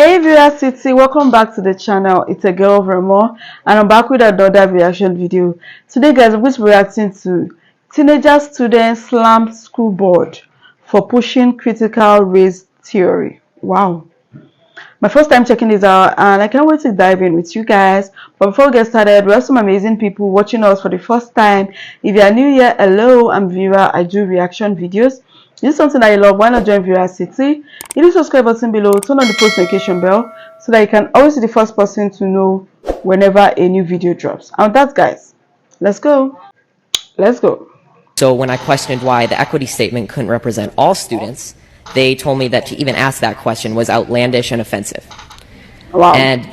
Hey viewer city, welcome back to the channel. It's a girl Remo and I'm back with another reaction video. Today guys, I'm going to be reacting to teenager students slammed school board for pushing critical race theory. Wow, my first time checking this out and I can't wait to dive in with you guys. But before we get started, we have some amazing people watching us for the first time. If you are new here, hello, I'm Vera. I do reaction videos. This is something that you love, why not join Vera City? Hit the subscribe button below, turn on the post notification bell so that you can always be the first person to know whenever a new video drops. And with that guys, let's go. So when I questioned why the equity statement couldn't represent all students, they told me that to even ask that question was outlandish and offensive. Wow. And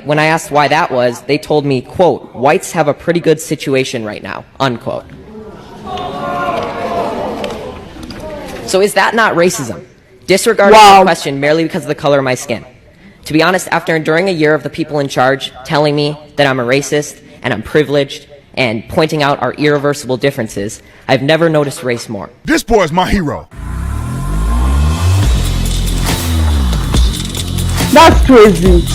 when I asked why that was, they told me, quote, whites have a pretty good situation right now, unquote. So is that not racism? Disregarding the question merely because of the color of my skin. To be honest, after enduring a year of the people in charge telling me that I'm a racist and I'm privileged and pointing out our irreversible differences, I've never noticed race more. This boy is my hero. That's crazy.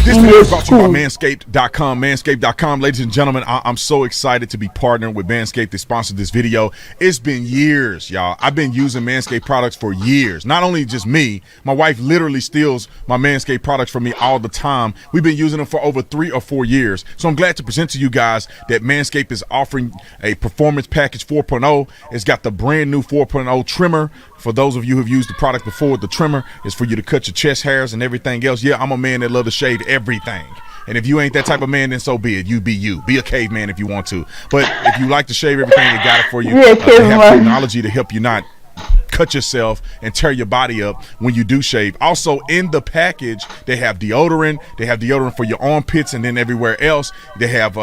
This video is brought to you by Manscaped.com. Manscaped.com. Ladies and gentlemen, I'm so excited to be partnering with Manscaped to sponsor this video. It's been years, y'all. I've been using Manscaped products for years. Not only just me, my wife literally steals my Manscaped products from me all the time. We've been using them for over 3 or 4 years. So I'm glad to present to you guys that Manscaped is offering a Performance Package 4.0. It's got the brand new 4.0 trimmer. For those of you who've used the product before, the trimmer is for you to cut your chest hairs and everything else. Yeah, I'm a man that loves to shave everything. And if you ain't that type of man, then so be it. You be you. Be a caveman if you want to. But if you like to shave everything, they got it for you. They have technology to help you not cut yourself and tear your body up when you do shave. Also in the package, they have deodorant. They have deodorant for your armpits and then everywhere else. They have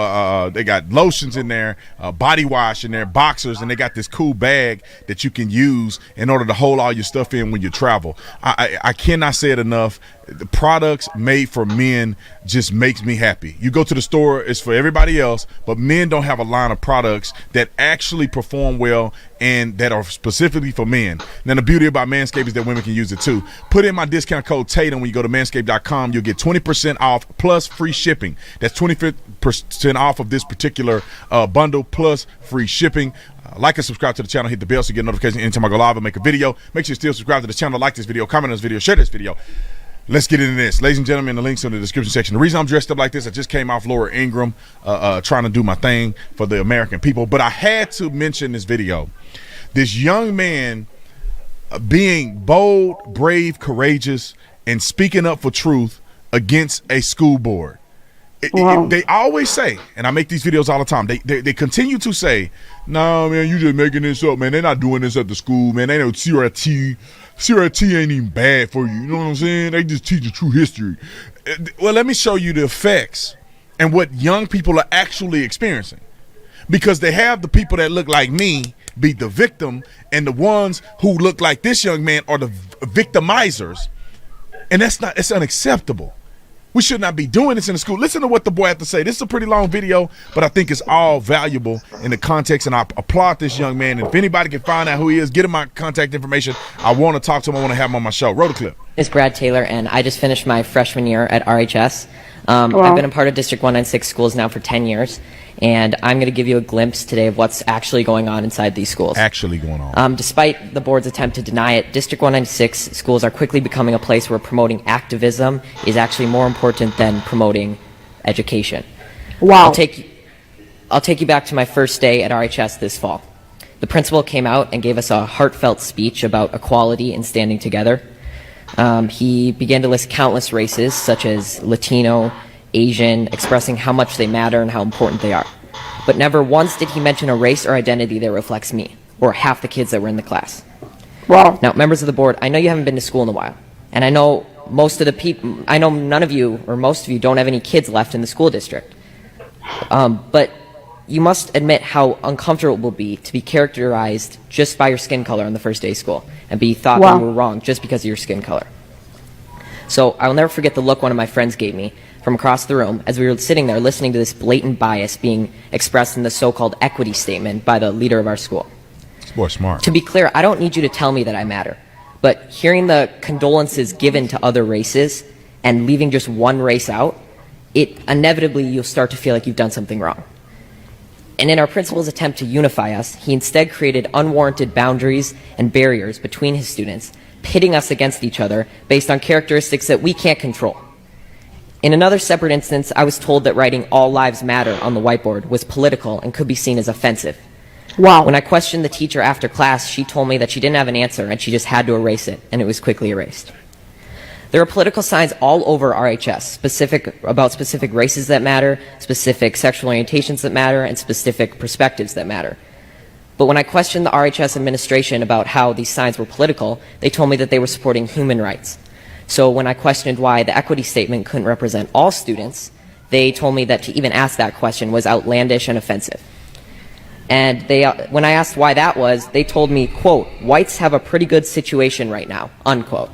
they got lotions in there, body wash in there, boxers, and they got this cool bag that you can use in order to hold all your stuff in when you travel. I cannot say it enough. The products made for men just makes me happy. You go to the store, it's for everybody else, but men don't have a line of products that actually perform well and that are specifically for men. Now the beauty about Manscaped is that women can use it too. Put in my discount code Tatum when you go to manscaped.com. You'll get 20% off plus free shipping. That's 20% off of this particular bundle plus free shipping. Like and subscribe to the channel, hit the bell so you get notifications anytime I go live and make a video. Make sure you still subscribe to the channel, like this video, comment on this video, share this video. Let's get into this. Ladies and gentlemen, the link's in the description section. The reason I'm dressed up like this, I just came off Laura Ingraham trying to do my thing for the American people. But I had to mention this video. This young man being bold, brave, courageous, and speaking up for truth against a school board. They always say, and I make these videos all the time, they continue to say, no, man, you just making this up, man. They're not doing this at the school, man. They know CRT ain't even bad for you. You know what I'm saying? They just teach the true history. Well, let me show you the effects and what young people are actually experiencing. Because they have the people that look like me be the victim, and the ones who look like this young man are the victimizers. And it's unacceptable. We should not be doing this in the school. Listen to what the boy had to say. This is a pretty long video, but I think it's all valuable in the context, and I applaud this young man. And if anybody can find out who he is, get him my contact information. I want to talk to him. I want to have him on my show. Roll the clip. It's Brad Taylor, and I just finished my freshman year at RHS. I've been a part of District 196 schools now for 10 years, and I'm going to give you a glimpse today of what's actually going on inside these schools. Actually going on. Despite the board's attempt to deny it, District 196 schools are quickly becoming a place where promoting activism is actually more important than promoting education. Wow. I'll take you back to my first day at RHS this fall. The principal came out and gave us a heartfelt speech about equality and standing together. He began to list countless races, such as Latino, Asian, expressing how much they matter and how important they are. But never once did he mention a race or identity that reflects me, or half the kids that were in the class. Wow. Now, members of the board, I know you haven't been to school in a while, and I know none of you, or most of you, don't have any kids left in the school district. But you must admit how uncomfortable it will be to be characterized just by your skin color on the first day of school and be thought that you were wrong just because of your skin color. So I will never forget the look one of my friends gave me from across the room as we were sitting there listening to this blatant bias being expressed in the so-called equity statement by the leader of our school. This boy's smart. To be clear, I don't need you to tell me that I matter, but hearing the condolences given to other races and leaving just one race out, it inevitably you'll start to feel like you've done something wrong. And in our principal's attempt to unify us, he instead created unwarranted boundaries and barriers between his students, pitting us against each other based on characteristics that we can't control. In another separate instance, I was told that writing "All Lives Matter" on the whiteboard was political and could be seen as offensive. Wow. When I questioned the teacher after class, she told me that she didn't have an answer and she just had to erase it, and it was quickly erased. There are political signs all over RHS, about specific races that matter, specific sexual orientations that matter, and specific perspectives that matter. But when I questioned the RHS administration about how these signs were political, they told me that they were supporting human rights. So when I questioned why the equity statement couldn't represent all students, they told me that to even ask that question was outlandish and offensive. And when I asked why that was, they told me, quote, "Whites have a pretty good situation right now," unquote.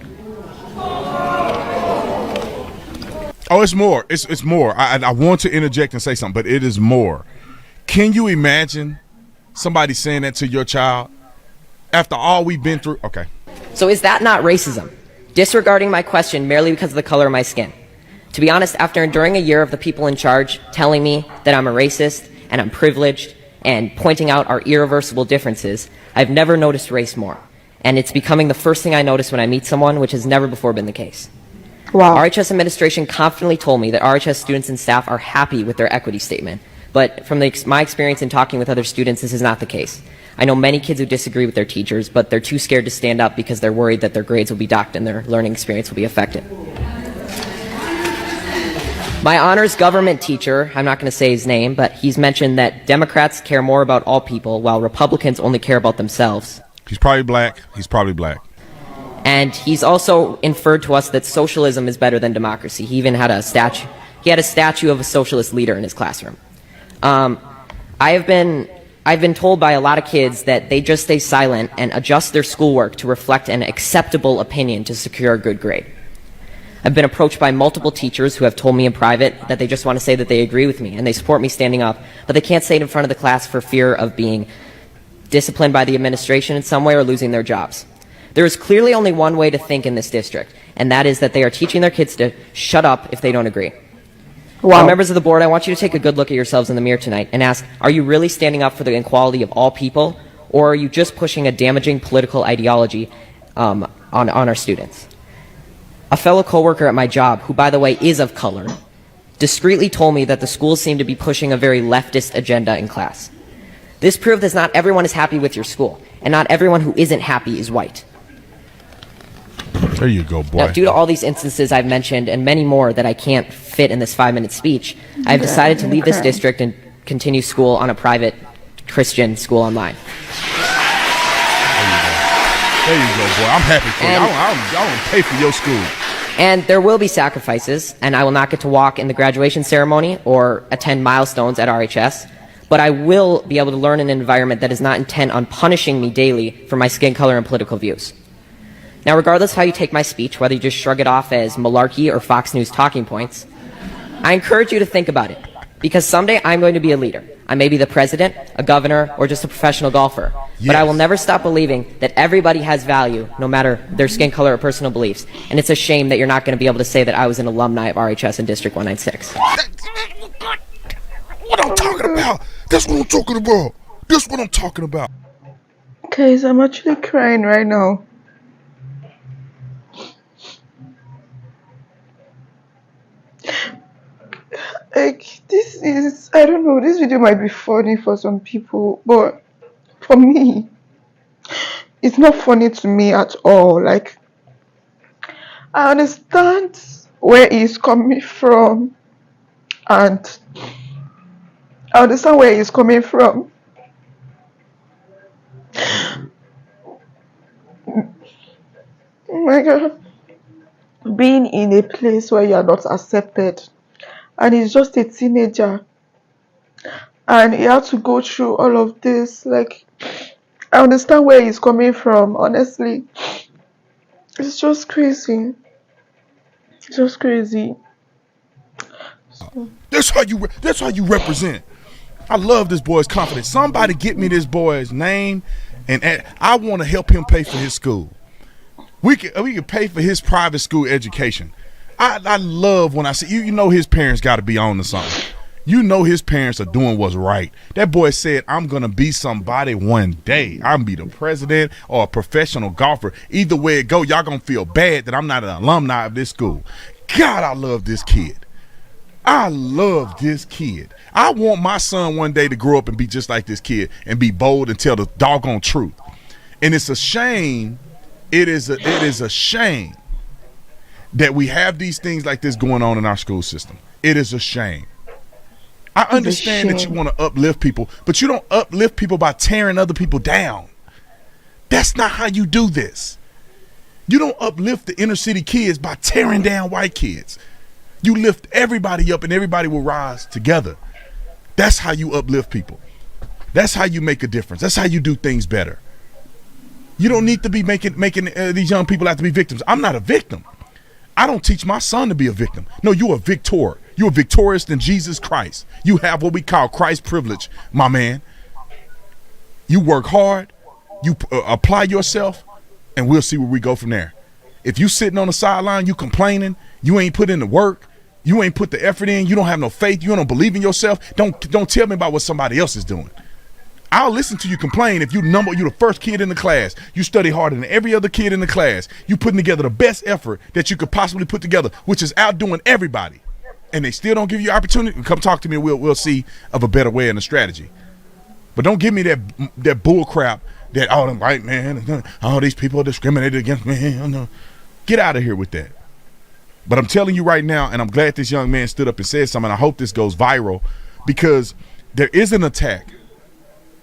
Oh, it's more. It's more. I want to interject and say something, but it is more. Can you imagine somebody saying that to your child after all we've been through? Okay. So is that not racism? Disregarding my question merely because of the color of my skin. To be honest, after enduring a year of the people in charge telling me that I'm a racist and I'm privileged and pointing out our irreversible differences, I've never noticed race more. And it's becoming the first thing I notice when I meet someone, which has never before been the case. Wow. RHS administration confidently told me that RHS students and staff are happy with their equity statement. But from my experience in talking with other students, this is not the case. I know many kids who disagree with their teachers, but they're too scared to stand up because they're worried that their grades will be docked and their learning experience will be affected. My honors government teacher, I'm not going to say his name, but he's mentioned that Democrats care more about all people while Republicans only care about themselves. He's probably black. He's probably black. And he's also inferred to us that socialism is better than democracy. He even had a statue. He had a statue of a socialist leader in his classroom. I've been told by a lot of kids that they just stay silent and adjust their schoolwork to reflect an acceptable opinion to secure a good grade. I've been approached by multiple teachers who have told me in private that they just want to say that they agree with me and they support me standing up, but they can't say it in front of the class for fear of being disciplined by the administration in some way or losing their jobs. There is clearly only one way to think in this district, and that is that they are teaching their kids to shut up if they don't agree. Wow. Members of the board, I want you to take a good look at yourselves in the mirror tonight and ask, are you really standing up for the equality of all people, or are you just pushing a damaging political ideology on our students? A fellow coworker at my job, who by the way is of color, discreetly told me that the schools seem to be pushing a very leftist agenda in class. This proved that not everyone is happy with your school, and not everyone who isn't happy is white. There you go, boy. Now, due to all these instances I've mentioned and many more that I can't fit in this 5-minute speech, I've decided to leave this district and continue school on a private Christian school online. There you go, boy. I'm happy for you. I don't pay for your school. And there will be sacrifices, and I will not get to walk in the graduation ceremony or attend milestones at RHS, but I will be able to learn in an environment that is not intent on punishing me daily for my skin color and political views. Now, regardless of how you take my speech, whether you just shrug it off as malarkey or Fox News talking points, I encourage you to think about it, because someday I'm going to be a leader. I may be the president, a governor, or just a professional golfer, but I will never stop believing that everybody has value, no matter their skin color or personal beliefs, and it's a shame that you're not going to be able to say that I was an alumni of RHS in District 196. What I'm talking about? That's what I'm talking about. That's what I'm talking about. Guys, I'm actually crying right now. Like, this is, I don't know, this video might be funny for some people, but for me, it's not funny to me at all. Like, I understand where he's coming from, and I understand where he's coming from. Oh my God. Being in a place where you are not accepted, and he's just a teenager, and he had to go through all of this. Like, I understand where he's coming from, honestly. It's just crazy. It's just crazy. That's how you represent. I love this boy's confidence. Somebody get me this boy's name, and I want to help him pay for his school. We could pay for his private school education. I love when I see you know his parents got to be on to something. You know his parents are doing what's right. That boy said, I'm going to be somebody one day. I'm going to be the president or a professional golfer. Either way it go, y'all going to feel bad that I'm not an alumni of this school. God, I love this kid. I love this kid. I want my son one day to grow up and be just like this kid and be bold and tell the doggone truth. And it's a shame. It is a shame that we have these things like this going on in our school system. It is a shame. I understand that you want to uplift people, but you don't uplift people by tearing other people down. That's not how you do this. You don't uplift the inner city kids by tearing down white kids. You lift everybody up and everybody will rise together. That's how you uplift people. That's how you make a difference. That's how you do things better. You don't need to be making these young people have to be victims. I'm not a victim. I don't teach my son to be a victim. No, you're a victor. You're victorious in Jesus Christ. You have what we call Christ privilege, my man. You work hard, you apply yourself, and we'll see where we go from there. If you sitting on the sideline, you complaining, you ain't put in the work, you ain't put the effort in, you don't have no faith, you don't believe in yourself, don't tell me about what somebody else is doing. I'll listen to you complain if you're the first kid in the class. You study harder than every other kid in the class. You putting together the best effort that you could possibly put together, which is outdoing everybody. And they still don't give you opportunity. Come talk to me and we'll see of a better way and a strategy. But don't give me that bull crap that all them white man, all these people are discriminated against me. No. Get out of here with that. But I'm telling you right now, and I'm glad this young man stood up and said something. I hope this goes viral because there is an attack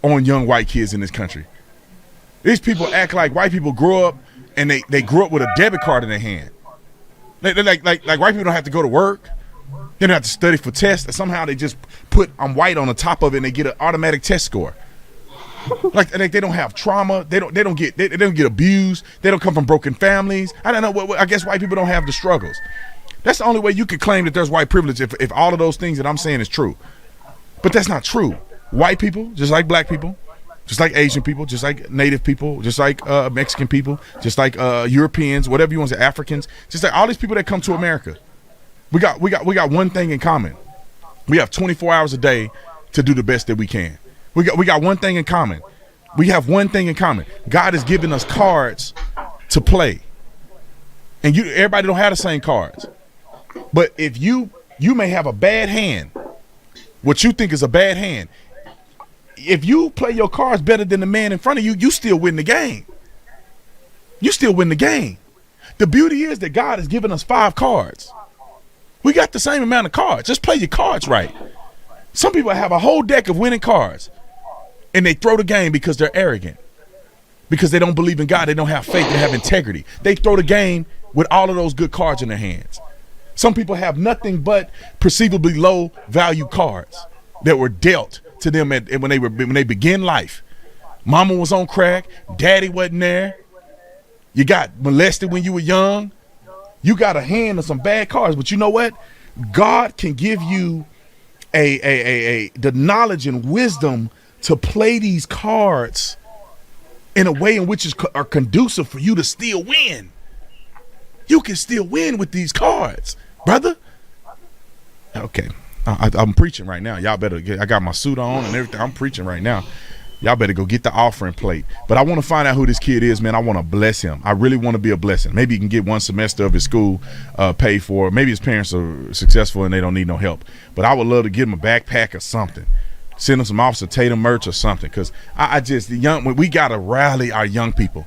on young white kids in this country. These people act like white people grow up and they grew up with a debit card in their hand. Like white people don't have to go to work. They don't have to study for tests. And somehow they just put I'm white on the top of it and they get an automatic test score. like they don't have trauma. They don't get abused. They don't come from broken families. I don't know. I guess white people don't have the struggles. That's the only way you could claim that there's white privilege if all of those things that I'm saying is true. But that's not true. White people, just like black people, just like Asian people, just like Native people, just like Mexican people, just like Europeans, whatever you want to say, Africans, just like all these people that come to America. We got one thing in common. We have 24 hours a day to do the best that we can. We got one thing in common. We have one thing in common. God has given us cards to play. And everybody don't have the same cards. But if you may have a bad hand, what you think is a bad hand, if you play your cards better than the man in front of you, you still win the game. You still win the game. The beauty is that God has given us 5 cards. We got the same amount of cards. Just play your cards right. Some people have a whole deck of winning cards, and they throw the game because they're arrogant, because they don't believe in God. They don't have faith. They have integrity. They throw the game with all of those good cards in their hands. Some people have nothing but perceivably low value cards that were dealt to them when they begin life. Mama was on crack. Daddy wasn't there. You got molested when you were young. You got a hand of some bad cards, but you know what? God can give you the knowledge and wisdom to play these cards in a way in which are conducive for you to still win. You can still win with these cards, brother. Okay, I'm preaching right now. Y'all better I got my suit on and everything. I'm preaching right now. Y'all better go get the offering plate. But I want to find out who this kid is, man. I want to bless him. I really want to be a blessing. Maybe he can get one semester of his school paid for. Maybe his parents are successful and they don't need no help. But I would love to give him a backpack or something. Send him some Officer Tatum merch or something. Because we got to rally our young people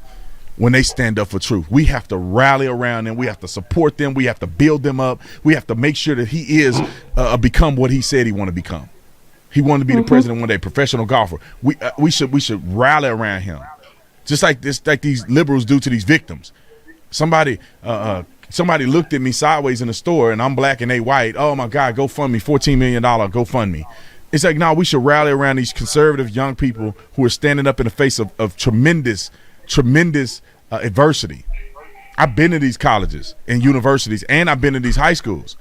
when they stand up for truth. We have to rally around them. We have to support them. We have to build them up. We have to make sure that he is become what he said he want to become. He wanted to be the president one day, professional golfer. We should rally around him, just like these liberals do to these victims. Somebody looked at me sideways in the store, and I'm black and they white. Oh my God, GoFundMe, $14 million GoFundMe. It's like, no, we should rally around these conservative young people who are standing up in the face of tremendous adversity. I've been to these colleges and universities, and I've been to these high schools.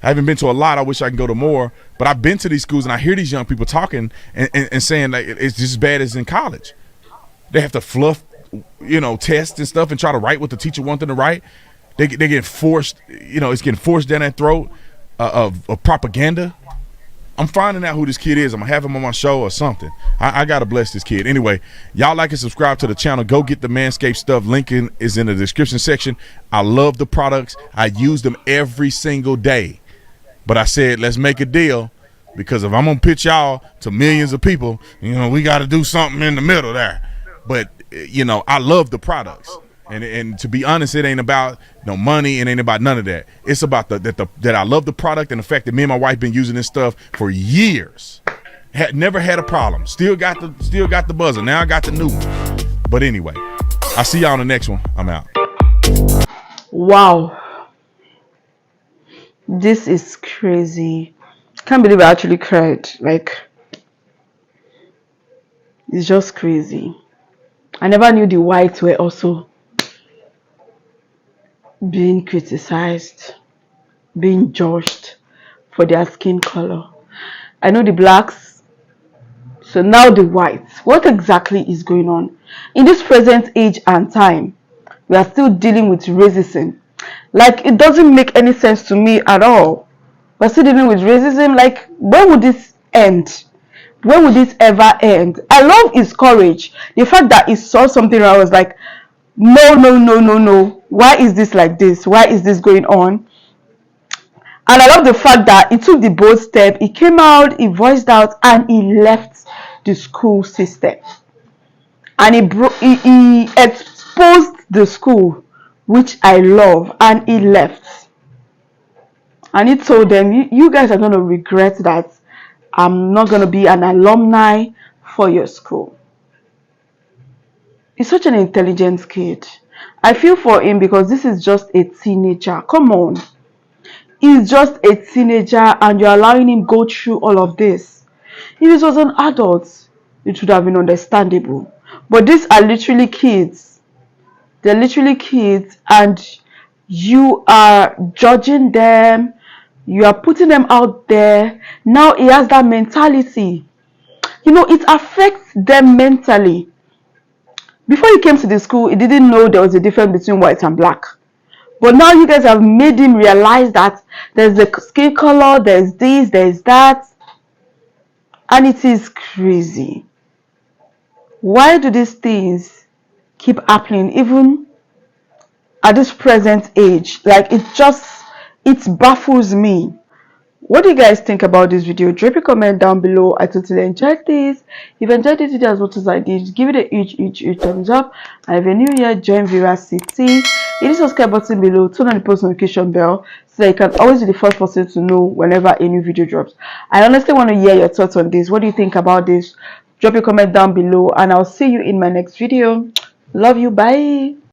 I haven't been to a lot. I wish I can go to more, but I've been to these schools and I hear these young people talking and saying like it's just as bad as in college. They have to fluff tests and stuff and try to write what the teacher wants them to write. They get forced, it's getting forced down their throat of propaganda. I'm finding out who this kid is. I'm gonna have him on my show or something. I gotta bless this kid. Anyway, y'all like and subscribe to the channel. Go get the Manscaped stuff. Link is in the description section. I love the products. I use them every single day. But I said, let's make a deal, because if I'm gonna pitch y'all to millions of people, we got to do something in the middle there. But I love the products. And to be honest, it ain't about no money. It ain't about none of that. It's about that I love the product and the fact that me and my wife been using this stuff for years. Never had a problem. Still got the buzzer. Now I got the new one. But anyway, I'll see y'all on the next one. I'm out. Wow, this is crazy. Can't believe I actually cried. Like, it's just crazy. I never knew the whites were also being criticized, being judged for their skin color. I know the blacks, so now the whites. What exactly is going on in this present age and time? We are still dealing with racism. Like, it doesn't make any sense to me at all. We're still dealing with racism. Like, when would this end? When would this ever end? I love his courage. The fact that he saw something where I was like, no. Why is this like this? Why is this going on? And I love the fact that he took the bold step. He came out, he voiced out, and he left the school system. And he exposed the school, which I love, and he left. And he told them, you guys are going to regret that I'm not going to be an alumni for your school. He's such an intelligent kid. I feel for him because this is just a teenager. Come on. He's just a teenager and you're allowing him go through all of this. If it was an adult, it would have been understandable. But these are literally kids. They're literally kids and you are judging them. You are putting them out there. Now he has that mentality. It affects them mentally. Before he came to the school, he didn't know there was a difference between white and black. But now you guys have made him realize that there's the skin color, there's this, there's that. And it is crazy. Why do these things keep happening even at this present age? Like, it baffles me. What do you guys think about this video? Drop a comment down below. I totally enjoyed this. If you enjoyed this video as much as I did, give it a huge thumbs up. And if you're new here, join Veracity. Hit the subscribe button below, turn on the post notification bell so that you can always be the first person to know whenever a new video drops. I honestly want to hear your thoughts on this. What do you think about this? Drop a comment down below and I'll see you in my next video. Love you. Bye.